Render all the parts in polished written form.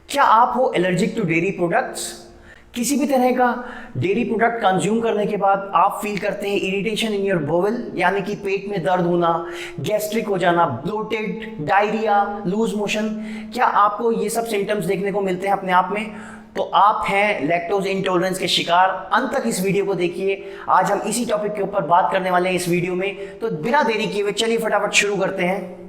क्या आप हो एलर्जिक टू डेयरी प्रोडक्ट्स? किसी भी तरह का डेयरी प्रोडक्ट कंज्यूम करने के बाद आप फील करते हैं इरिटेशन इन योर बोवल, यानी कि पेट में दर्द होना, गैस्ट्रिक हो जाना, ब्लोटेड, डायरिया, लूज मोशन। क्या आपको ये सब सिम्टम्स देखने को मिलते हैं अपने आप में? तो आप हैं लैक्टोज इंटॉलरेंस के शिकार। अंत तक इस वीडियो को देखिए। आज हम इसी टॉपिक के ऊपर बात करने वाले हैं इस वीडियो में। तो बिना देरी किए हुए चलिए फटाफट शुरू करते हैं।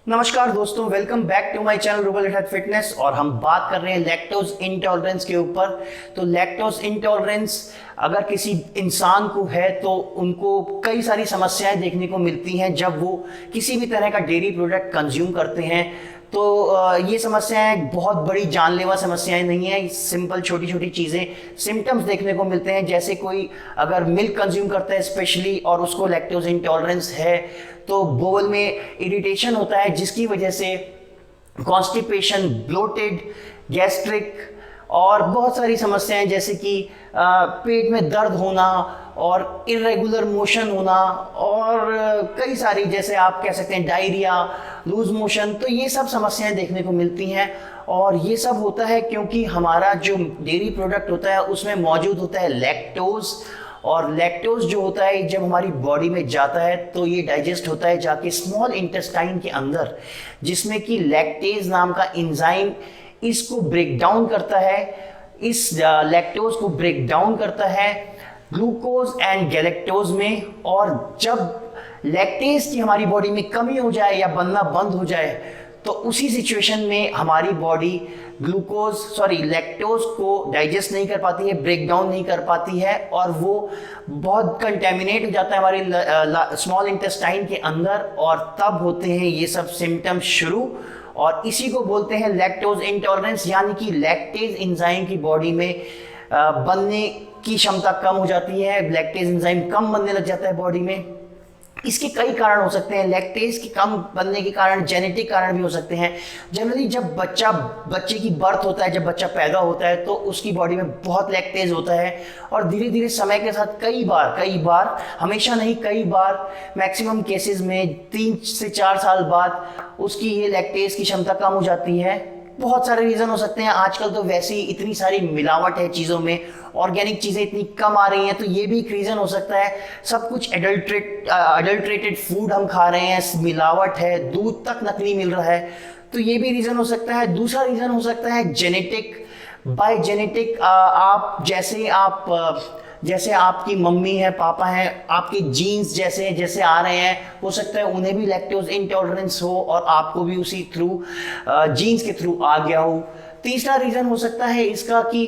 नमस्कार दोस्तों, welcome back to my channel Rubal health fitness. और हम बात कर रहे हैं लैक्टोज इंटॉलरेंस के ऊपर। तो लैक्टोज इंटॉलरेंस अगर किसी इंसान को है तो उनको कई सारी समस्याएं देखने को मिलती हैं जब वो किसी भी तरह का डेयरी प्रोडक्ट कंज्यूम करते हैं। तो ये समस्याएं बहुत बड़ी जानलेवा समस्याएं नहीं है, सिंपल छोटी छोटी चीज़ें, सिम्टम्स देखने को मिलते हैं। जैसे कोई अगर मिल्क कंज्यूम करता है स्पेशली और उसको लैक्टोज इंटॉलरेंस है तो बोवल में इरिटेशन होता है, जिसकी वजह से कॉन्स्टिपेशन, ब्लोटेड, गैस्ट्रिक और बहुत सारी समस्याएं जैसे कि पेट में दर्द होना और इरेगुलर मोशन होना और कई सारी, जैसे आप कह सकते हैं डायरिया, लूज मोशन। तो ये सब समस्याएं देखने को मिलती हैं और ये सब होता है क्योंकि हमारा जो डेयरी प्रोडक्ट होता है उसमें मौजूद होता है लैक्टोज। और लैक्टोज जो होता है जब हमारी बॉडी में जाता है तो ये डाइजेस्ट होता है जाके स्मॉल इंटेस्टाइन के अंदर, जिसमें कि लैक्टेज नाम का एंजाइम इसको ब्रेक डाउन करता है। इस लैक्टोज को ब्रेक डाउन करता है ग्लूकोज एंड गैलेक्टोज में। और जब लैक्टेज की हमारी बॉडी में कमी हो जाए या बनना बंद हो जाए तो उसी सिचुएशन में हमारी बॉडी लैक्टोज को डाइजेस्ट नहीं कर पाती है, ब्रेक डाउन नहीं कर पाती है और वो बहुत कंटेमिनेट हो जाता है हमारे स्मॉल इंटेस्टाइन के अंदर। और तब होते हैं ये सब सिम्टम्स शुरू, और इसी को बोलते हैं लैक्टोज इंटॉलरेंस, यानी कि लैक्टेज एंजाइम की बॉडी में बनने की क्षमता कम हो जाती है, लैक्टेज एंजाइम कम बनने लग जाता है बॉडी में। इसके कई कारण हो सकते हैं। लैक्टेज के कम बनने के कारण जेनेटिक कारण भी हो सकते हैं। जनरली जब बच्चे की बर्थ होता है, जब बच्चा पैदा होता है तो उसकी बॉडी में बहुत लैक्टेज होता है और धीरे धीरे समय के साथ कई बार, हमेशा नहीं, कई बार, मैक्सिमम केसेस में 3 से 4 साल बाद उसकी ये लैक्टेज की क्षमता कम हो जाती है। बहुत सारे रीज़न हो सकते हैं। आजकल तो वैसे ही इतनी सारी मिलावट है चीज़ों में, ऑर्गेनिक चीज़ें इतनी कम आ रही हैं, तो ये भी एक रीज़न हो सकता है। सब कुछ एडल्ट्रेटेड फूड हम खा रहे हैं, मिलावट है, दूध तक नकली मिल रहा है, तो ये भी रीज़न हो सकता है। दूसरा रीज़न हो सकता है जेनेटिक। बाय जेनेटिक जैसे आपकी मम्मी है, पापा हैं, आपके जीन्स जैसे आ रहे हैं, हो सकता है उन्हें भी लैक्टोज इंटॉलरेंस हो और आपको भी उसी जीन्स के थ्रू आ गया हो। तीसरा रीज़न हो सकता है इसका कि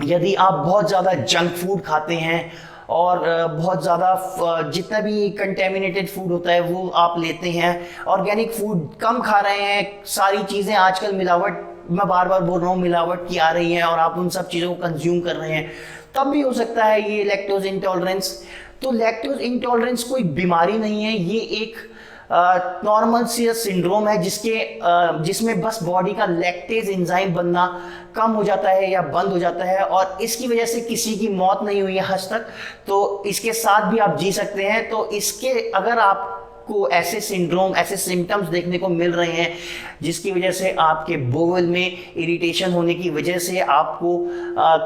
यदि आप बहुत ज़्यादा जंक फूड खाते हैं और बहुत ज़्यादा जितना भी कंटेमिनेटेड फूड होता है वो आप लेते हैं, ऑर्गेनिक फूड कम खा रहे हैं, सारी चीज़ें आजकल मिलावट, मैं बार बार बोल रहा हूँ, मिलावट की आ रही हैं और आप उन सब चीज़ों को कंज्यूम कर रहे हैं, तब भी हो सकता है ये लैक्टोज इंटॉलरेंस। तो लैक्टोज इंटॉलरेंस कोई बीमारी नहीं है, ये एक नॉर्मल सी सिंड्रोम है जिसमें बस बॉडी का लैक्टेज एंजाइम बनना कम हो जाता है या बंद हो जाता है और इसकी वजह से किसी की मौत नहीं हुई है आज तक। तो इसके साथ भी आप जी सकते हैं। तो इसके अगर आपको ऐसे सिंड्रोम, ऐसे सिम्टम्स देखने को मिल रहे हैं जिसकी वजह से आपके बोवल में इरिटेशन होने की वजह से आपको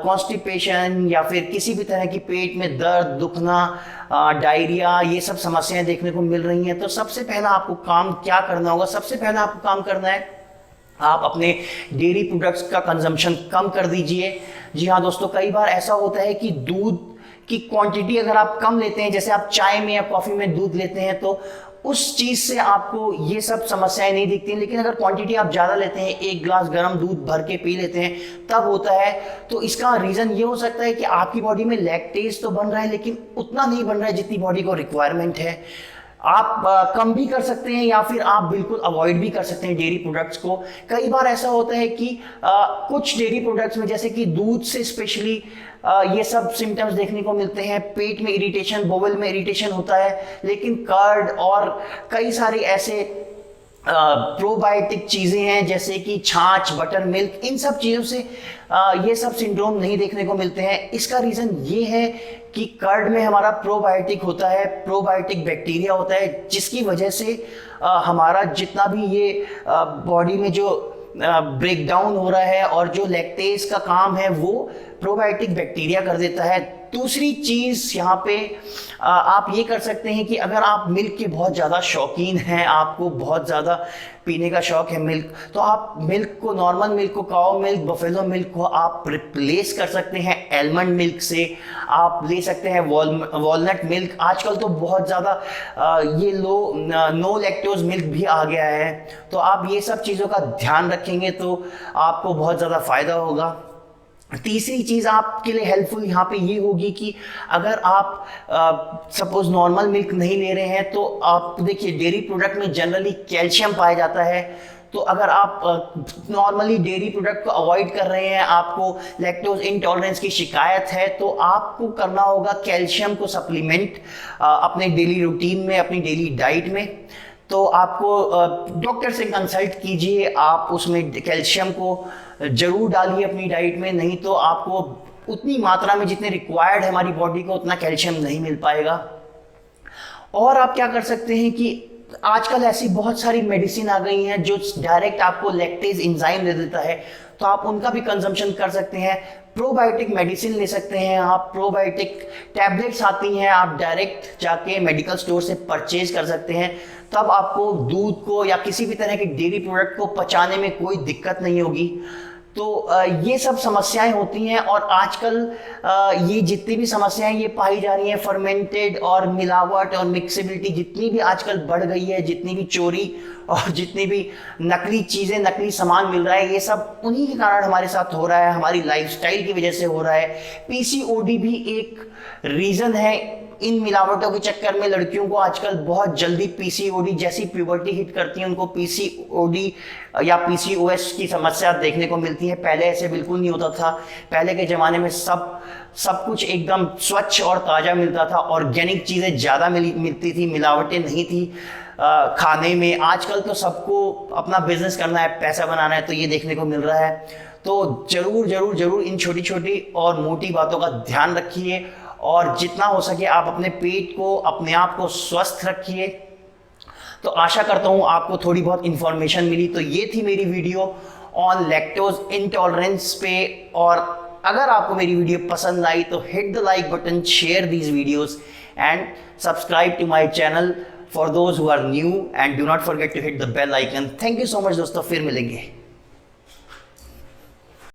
कॉन्स्टिपेशन या फिर किसी भी तरह की पेट में दर्द, दुखना, डायरिया, ये सब समस्याएं देखने को मिल रही हैं, तो सबसे पहला आपको काम क्या करना होगा? सबसे पहला आपको काम करना है, आप अपने डेयरी प्रोडक्ट्स का कंजम्पशन कम कर दीजिए। जी हाँ दोस्तों, कई बार ऐसा होता है कि दूध की क्वांटिटी अगर आप कम लेते हैं, जैसे आप चाय में या कॉफ़ी में दूध लेते हैं, तो उस चीज़ से आपको ये सब समस्याएं नहीं दिखती। लेकिन अगर क्वांटिटी आप ज़्यादा लेते हैं, 1 गिलास गर्म दूध भर के पी लेते हैं, तब होता है। तो इसका रीज़न ये हो सकता है कि आपकी बॉडी में लैक्टेज तो बन रहा है लेकिन उतना नहीं बन रहा है जितनी बॉडी को रिक्वायरमेंट है। आप कम भी कर सकते हैं या फिर आप बिल्कुल अवॉइड भी कर सकते हैं डेयरी प्रोडक्ट्स को। कई बार ऐसा होता है कि कुछ डेयरी प्रोडक्ट्स में जैसे कि दूध से स्पेशली ये सब सिम्टम्स देखने को मिलते हैं, पेट में इरिटेशन, बोवल में इरिटेशन होता है, लेकिन कर्ड और कई सारे ऐसे प्रोबायोटिक चीज़ें हैं जैसे कि छाछ, बटर मिल्क, इन सब चीज़ों से ये सब सिंड्रोम नहीं देखने को मिलते हैं। इसका रीज़न ये है कि कर्ड में हमारा प्रोबायोटिक होता है, प्रोबायोटिक बैक्टीरिया होता है, जिसकी वजह से हमारा जितना भी ये बॉडी में जो ब्रेक डाउन हो रहा है और जो लैक्टेज का काम है वो प्रोबायोटिक बैक्टीरिया कर देता है। दूसरी चीज़ यहाँ पे आप ये कर सकते हैं कि अगर आप मिल्क के बहुत ज़्यादा शौकीन हैं, आपको बहुत ज़्यादा पीने का शौक है मिल्क, तो आप मिल्क को, नॉर्मल मिल्क को, काऊ मिल्क, बफेलो मिल्क को आप रिप्लेस कर सकते हैं एलमंड मिल्क से। आप ले सकते हैं वॉलनट मिल्क। आजकल तो बहुत ज़्यादा ये नो लैक्टोज मिल्क भी आ गया है, तो आप ये सब चीज़ों का ध्यान रखेंगे तो आपको बहुत ज़्यादा फ़ायदा होगा। तीसरी चीज़ आपके लिए हेल्पफुल यहाँ पे ये होगी कि अगर आप सपोज नॉर्मल मिल्क नहीं ले रहे हैं तो आप देखिए डेयरी प्रोडक्ट में जनरली कैल्शियम पाया जाता है, तो अगर आप नॉर्मली डेयरी प्रोडक्ट को अवॉइड कर रहे हैं, आपको लैक्टोज इंटॉलरेंस की शिकायत है, तो आपको करना होगा कैल्शियम को सप्लीमेंट अपने डेली रूटीन में, अपनी डेली डाइट में। तो आपको डॉक्टर से कंसल्ट कीजिए, आप उसमें कैल्शियम को जरूर डालिए अपनी डाइट में, नहीं तो आपको उतनी मात्रा में जितने रिक्वायर्ड है हमारी बॉडी को उतना कैल्शियम नहीं मिल पाएगा। और आप क्या कर सकते हैं कि आजकल ऐसी बहुत सारी मेडिसिन आ गई हैं जो डायरेक्ट आपको लैक्टेज एंजाइम दे देता है, तो आप उनका भी कंजम्पशन कर सकते हैं। प्रोबायोटिक मेडिसिन ले सकते हैं आप, प्रोबायोटिक टैबलेट्स आती हैं, आप डायरेक्ट जाके मेडिकल स्टोर से परचेज कर सकते हैं, तब आपको दूध को या किसी भी तरह के डेयरी प्रोडक्ट को पचाने में कोई दिक्कत नहीं होगी। तो ये सब समस्याएं होती हैं और आजकल ये जितनी भी समस्याएं ये पाई जा रही हैं, फर्मेंटेड और मिलावट और मिक्सेबिलिटी जितनी भी आजकल बढ़ गई है, जितनी भी चोरी और जितनी भी नकली चीज़ें, नकली सामान मिल रहा है, ये सब उन्हीं के कारण हमारे साथ हो रहा है, हमारी लाइफस्टाइल की वजह से हो रहा है। पीसीओडी भी एक रीज़न है। इन मिलावटों के चक्कर में लड़कियों को आजकल बहुत जल्दी पीसीओडी, जैसी प्यूबर्टी हिट करती है उनको पीसीओडी या पीसीओएस की समस्या देखने को मिलती है। पहले ऐसे बिल्कुल नहीं होता था। पहले के ज़माने में सब कुछ एकदम स्वच्छ और ताज़ा मिलता था, ऑर्गेनिक चीज़ें ज़्यादा मिलती थी, मिलावटें नहीं थी खाने में। आजकल तो सबको अपना बिजनेस करना है, पैसा बनाना है, तो ये देखने को मिल रहा है। तो जरूर इन छोटी छोटी और मोटी बातों का ध्यान रखिए और जितना हो सके आप अपने पेट को, अपने आप को स्वस्थ रखिए। तो आशा करता हूँ आपको थोड़ी बहुत इंफॉर्मेशन मिली। तो ये थी मेरी वीडियो ऑन लैक्टोज इंटॉलरेंस पे, और अगर आपको मेरी वीडियो पसंद आई तो hit the like button, share these videos and subscribe to my channel for those who are new, and do not forget to hit the bell icon. Thank you so much दोस्तों, फिर मिलेंगे।